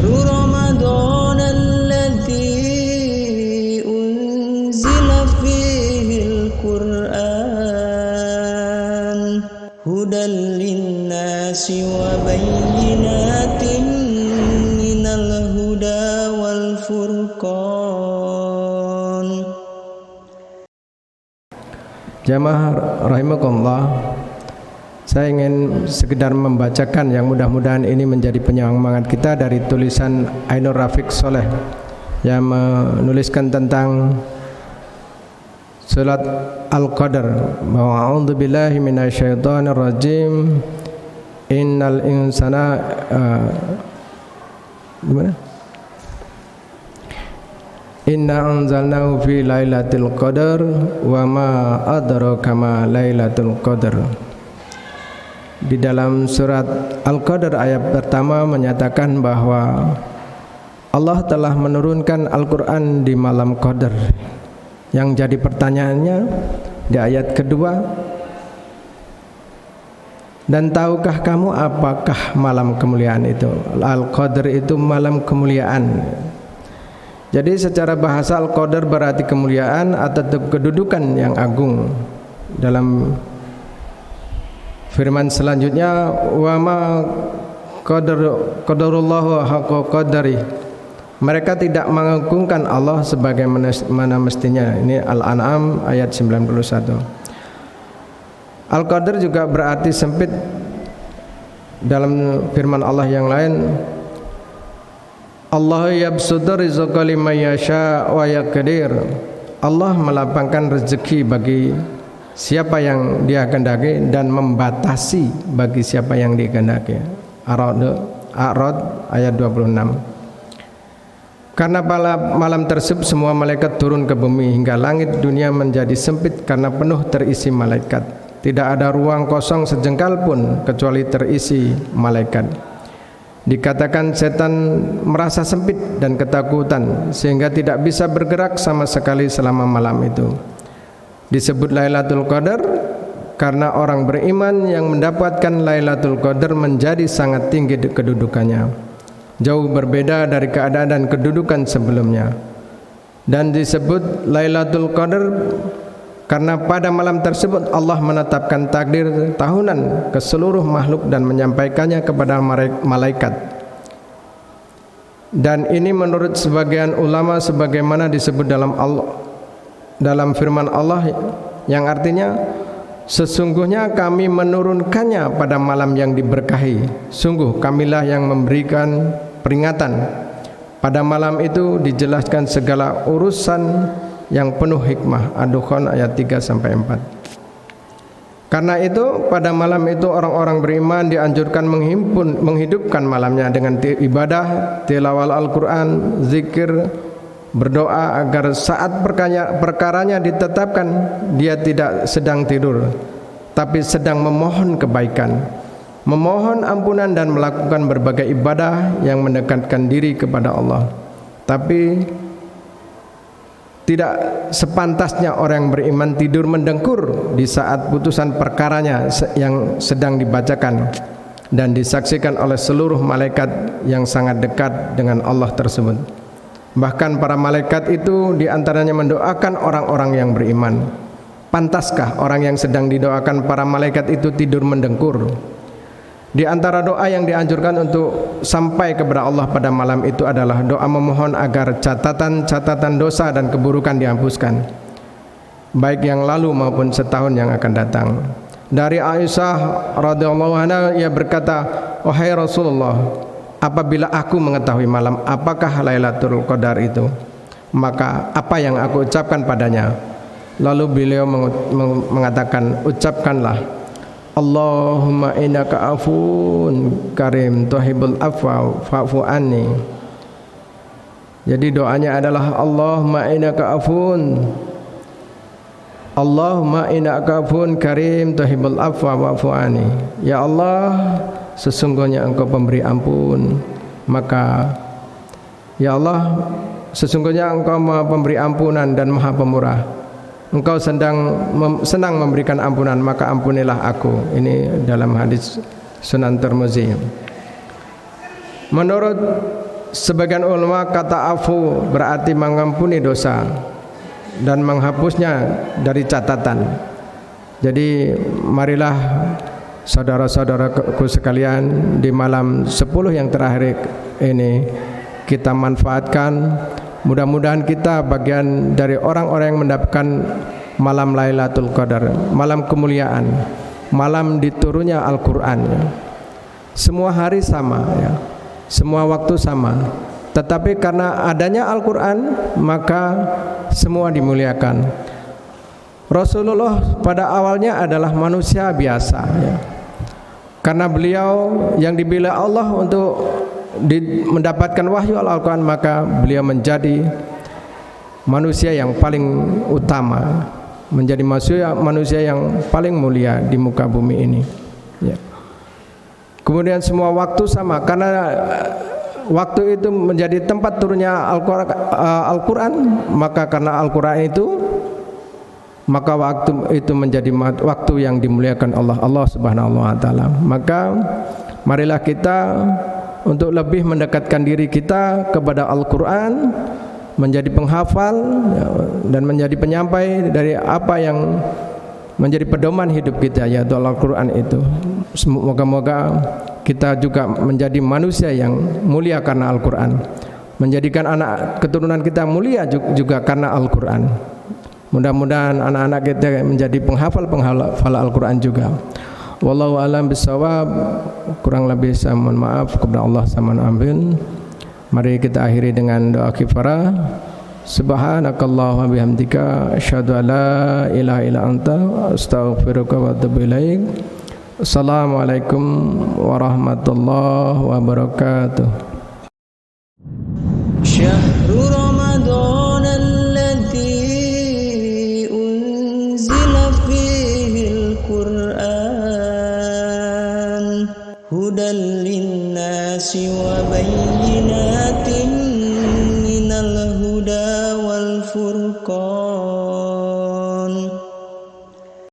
رمضان الذي أنزل فيه القرآن هدى للناس وبينات من الهدى والفرقان. Jamaah rahimakumullah, saya ingin sekedar membacakan yang mudah-mudahan ini menjadi penyemangat kita dari tulisan Ainur Rafiq Soleh yang menuliskan tentang surat Al-Qadar, bahwa a'udzubillahi minasyaitonirrajim, innal insana gimana? Inna anzalnahu fi lailatul qadar wa ma adraka ma lailatul qadar. Di dalam surat Al-Qadar ayat pertama menyatakan bahwa Allah telah menurunkan Al-Quran di malam Qadar. Yang jadi pertanyaannya di ayat kedua, dan tahukah kamu apakah malam kemuliaan itu? Al-Qadar itu malam kemuliaan. Jadi secara bahasa Al-Qadar berarti kemuliaan atau kedudukan yang agung. Dalam firman selanjutnya, wa ma qadarullahu haqqa qadari, mereka tidak mengagungkan Allah sebagaimana mestinya. Ini Al-An'am ayat 91. Al-Qadar juga berarti sempit. Dalam firman Allah yang lain, Allah yabsutur rizqa liman yasha wa yaqdir, Allah melapangkan rezeki bagi siapa yang Dia kehendaki dan membatasi bagi siapa yang dikehendaki. A'rad ayat 26. Karena pada malam tersebut semua malaikat turun ke bumi hingga langit dunia menjadi sempit karena penuh terisi malaikat. Tidak ada ruang kosong sejengkal pun kecuali terisi malaikat. Dikatakan setan merasa sempit dan ketakutan sehingga tidak bisa bergerak sama sekali selama malam itu. Disebut Lailatul Qadar karena orang beriman yang mendapatkan Lailatul Qadar menjadi sangat tinggi kedudukannya, jauh berbeda dari keadaan dan kedudukan sebelumnya. Dan disebut Lailatul Qadar karena pada malam tersebut Allah menetapkan takdir tahunan ke seluruh makhluk dan menyampaikannya kepada malaikat. Dan ini menurut sebagian ulama sebagaimana disebut dalam firman Allah yang artinya, sesungguhnya kami menurunkannya pada malam yang diberkahi. Sungguh kamilah yang memberikan peringatan. Pada malam itu dijelaskan segala urusan yang penuh hikmah. Ad-Dukhan ayat 3-4. Karena itu pada malam itu orang-orang beriman dianjurkan menghidupkan malamnya dengan ibadah, tilawah Al-Quran, zikir, berdoa agar saat perkaranya ditetapkan dia tidak sedang tidur tapi sedang memohon kebaikan, memohon ampunan dan melakukan berbagai ibadah yang mendekatkan diri kepada Allah. Tapi tidak sepantasnya orang yang beriman tidur mendengkur di saat putusan perkaranya yang sedang dibacakan dan disaksikan oleh seluruh malaikat yang sangat dekat dengan Allah tersebut. Bahkan para malaikat itu diantaranya mendoakan orang-orang yang beriman. Pantaskah orang yang sedang didoakan para malaikat itu tidur mendengkur? Di antara doa yang dianjurkan untuk sampai kepada Allah pada malam itu adalah doa memohon agar catatan dosa dan keburukan dihapuskan, baik yang lalu maupun setahun yang akan datang. Dari Aisyah radhiyallahu anha, ia berkata, wahai Rasulullah, apabila aku mengetahui malam apakah Lailatul Qadar itu, maka apa yang aku ucapkan padanya? Lalu beliau mengatakan, ucapkanlah Allahumma innaka afun karim tuhibbul afwa fa'fu anni. Jadi doanya adalah Allahumma innaka afun, Allahumma innaka afun karim tuhibbul afwa fa'fu anni. Ya Allah, sesungguhnya Engkau pemberi ampun, maka ya Allah, sesungguhnya Engkau Maha pemberi ampunan dan Maha pemurah. Engkau senang memberikan ampunan, maka ampunilah aku. Ini dalam hadis Sunan Tirmizi. Menurut sebagian ulama kata afu berarti mengampuni dosa dan menghapusnya dari catatan. Jadi marilah saudara-saudaraku sekalian, di malam 10 yang terakhir ini kita manfaatkan. Mudah-mudahan kita bagian dari orang-orang yang mendapatkan malam Lailatul Qadar, malam kemuliaan, malam diturunnya Al-Quran. Semua hari sama ya, semua waktu sama, tetapi karena adanya Al-Quran maka semua dimuliakan. Rasulullah pada awalnya adalah manusia biasa ya. Karena beliau yang dipilih Allah untuk mendapatkan wahyu Al-Quran, maka beliau menjadi manusia yang paling utama, menjadi manusia yang paling mulia di muka bumi ini ya. Kemudian semua waktu sama, karena waktu itu menjadi tempat turunnya Al-Quran, maka karena Al-Quran itu, maka waktu itu menjadi waktu yang dimuliakan Allah Subhanahu wa taala. Maka marilah kita untuk lebih mendekatkan diri kita kepada Al-Quran, menjadi penghafal dan menjadi penyampai dari apa yang menjadi pedoman hidup kita, yaitu Al-Quran itu. Moga-moga kita juga menjadi manusia yang mulia karena Al-Quran, menjadikan anak keturunan kita mulia juga karena Al-Quran. Mudah-mudahan anak-anak kita menjadi penghafal Al-Quran juga. Wallahu a'lam bishawab. Kurang lebih saya mohon maaf kepada Allah sama amin. Mari kita akhiri dengan doa kifarah. Subhanakallahumma bihamdika asyhadu an la ilaha illa anta astaghfiruka wa atubu ilaik. Assalamualaikum warahmatullahi wabarakatuh. Syahrul Ramadan alladzi unzila fihil Qur'an hudan linnasi wa bayyinatin